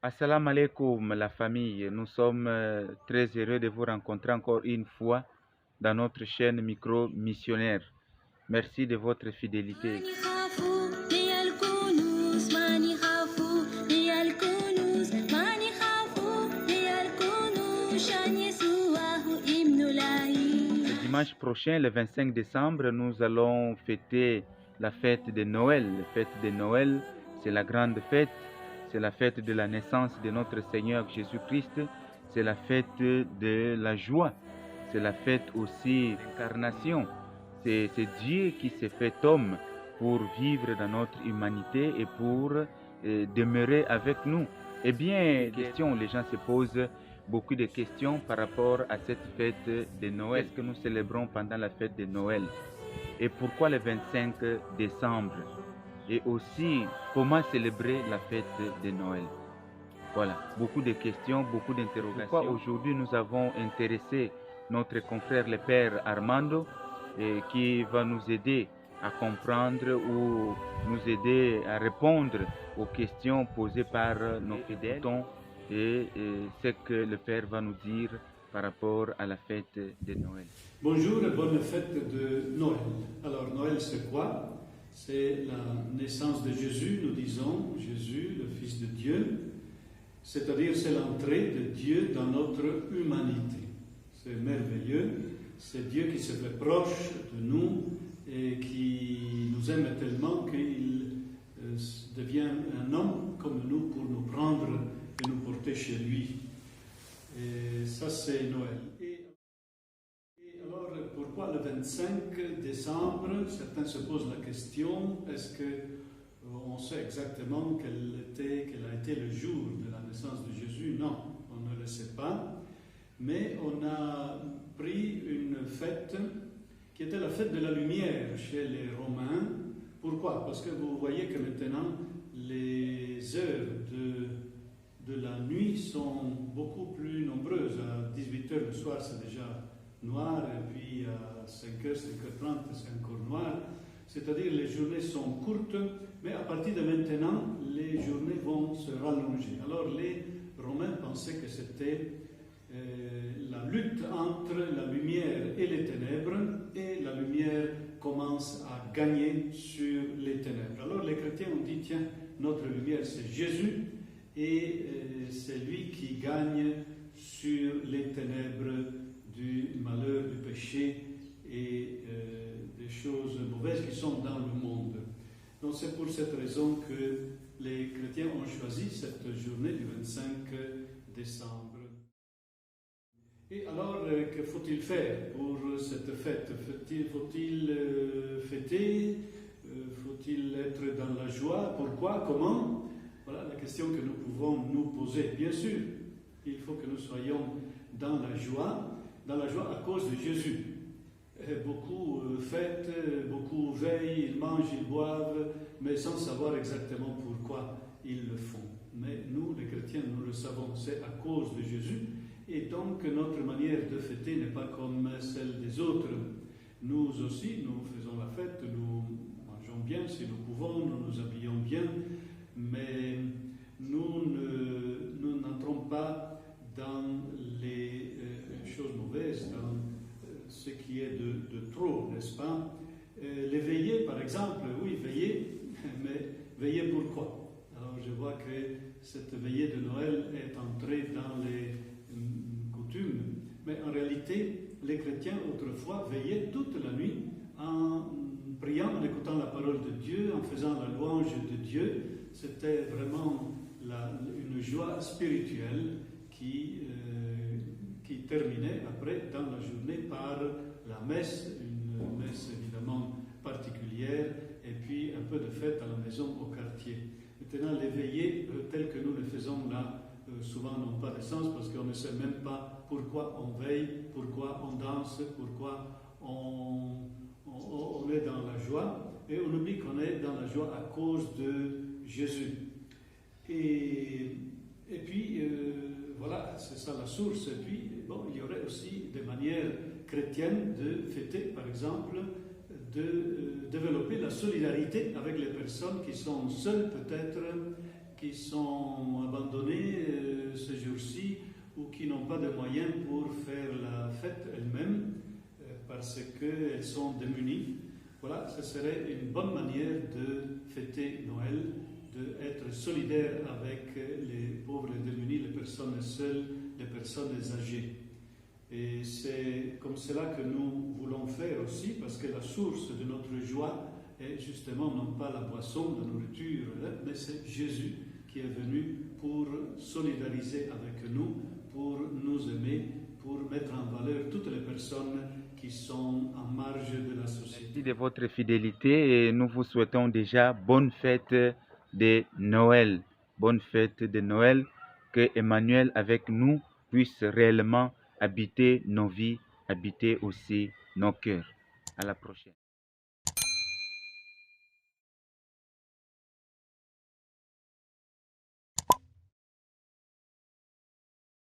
Assalamu alaikum la famille, nous sommes très heureux de vous rencontrer encore une fois dans notre chaîne Micro Missionnaire. Merci de votre fidélité. Le dimanche prochain, le 25 décembre, nous allons fêter la fête de Noël. La fête de Noël, c'est la grande fête. C'est la fête de la naissance de notre Seigneur Jésus-Christ. C'est la fête de la joie. C'est la fête aussi d'incarnation. C'est Dieu qui s'est fait homme pour vivre dans notre humanité et pour demeurer avec nous. Eh bien, les gens se posent beaucoup de questions par rapport à cette fête de Noël que nous célébrons pendant la fête de Noël. Et pourquoi le 25 décembre? Et aussi, comment célébrer la fête de Noël? Voilà, beaucoup de questions, beaucoup d'interrogations. Pourquoi aujourd'hui nous avons intéressé notre confrère le Père Armando qui va nous aider à comprendre ou nous aider à répondre aux questions posées par nos fidèles et ce que le Père va nous dire par rapport à la fête de Noël. Bonjour et bonne fête de Noël. Alors Noël c'est quoi? C'est la naissance de Jésus, nous disons, Jésus, le Fils de Dieu, c'est-à-dire c'est l'entrée de Dieu dans notre humanité. C'est merveilleux, c'est Dieu qui se fait proche de nous et qui nous aime tellement qu'il devient un homme comme nous pour nous prendre et nous porter chez lui. Et ça c'est Noël. Et alors pourquoi le 25 décembre? Certains se posent la question, est-ce qu'on sait exactement quel a été le jour de la naissance de Jésus? Non, on ne le sait pas. Mais on a pris une fête qui était la fête de la lumière chez les Romains. Pourquoi? Parce que vous voyez que maintenant, les heures de la nuit sont beaucoup plus nombreuses. À 18h le soir, c'est déjà noir, et puis à 5h, 5h30, c'est encore noir. C'est-à-dire les journées sont courtes, mais à partir de maintenant, les journées vont se rallonger. Alors les Romains pensaient que c'était la lutte entre la lumière et les ténèbres, et la lumière commence à gagner sur les ténèbres. Alors les chrétiens ont dit, tiens, notre lumière c'est Jésus, et c'est lui qui gagne sur les ténèbres du malheur, du péché et des choses mauvaises qui sont dans le monde. Donc c'est pour cette raison que les chrétiens ont choisi cette journée du 25 décembre. Et alors, que faut-il faire pour cette fête? Faut-il fêter? Faut-il être dans la joie? Pourquoi? Comment? Voilà la question que nous pouvons nous poser. Bien sûr, il faut que nous soyons dans la joie à cause de Jésus. Beaucoup fêtent, beaucoup veillent, ils mangent, ils boivent, mais sans savoir exactement pourquoi ils le font. Mais nous, les chrétiens, nous le savons, c'est à cause de Jésus. Et donc notre manière de fêter n'est pas comme celle des autres. Nous aussi, nous faisons la fête, nous mangeons bien si nous pouvons, nous nous habillons bien, mais nous n'entrons pas dans les choses mauvaises, dans ce qui est de trop, n'est-ce pas? Les veillées, par exemple, oui, veiller, mais veiller pourquoi? Alors je vois que cette veillée de Noël est entrée dans les coutumes, mais en réalité, les chrétiens autrefois veillaient toute la nuit en priant, en écoutant la parole de Dieu, en faisant la louange de Dieu. C'était vraiment une joie spirituelle qui terminait après dans la journée par la messe, une messe évidemment particulière, et puis un peu de fête à la maison au quartier. Maintenant, les veillées telles que nous les faisons là, souvent n'ont pas de sens parce qu'on ne sait même pas pourquoi on veille, pourquoi on danse, pourquoi on est dans la joie, et on oublie qu'on est dans la joie à cause de Jésus. Et puis, voilà, c'est ça la source. Et puis, bon, il y aurait aussi des manières chrétiennes de fêter, par exemple, de développer la solidarité avec les personnes qui sont seules peut-être qui sont abandonnés ce jour-ci ou qui n'ont pas de moyens pour faire la fête elle-même parce qu'elles sont démunies. Voilà, ce serait une bonne manière de fêter Noël, d'être solidaire avec les pauvres et démunis, les personnes seules, les personnes âgées. Et c'est comme cela que nous voulons faire aussi, parce que la source de notre joie est justement non pas la boisson, la nourriture, mais c'est Jésus qui est venu pour solidariser avec nous, pour nous aimer, pour mettre en valeur toutes les personnes qui sont en marge de la société. Merci de votre fidélité et nous vous souhaitons déjà bonne fête de Noël. Bonne fête de Noël, que Emmanuel avec nous puisse réellement habiter nos vies, habiter aussi nos cœurs. À la prochaine.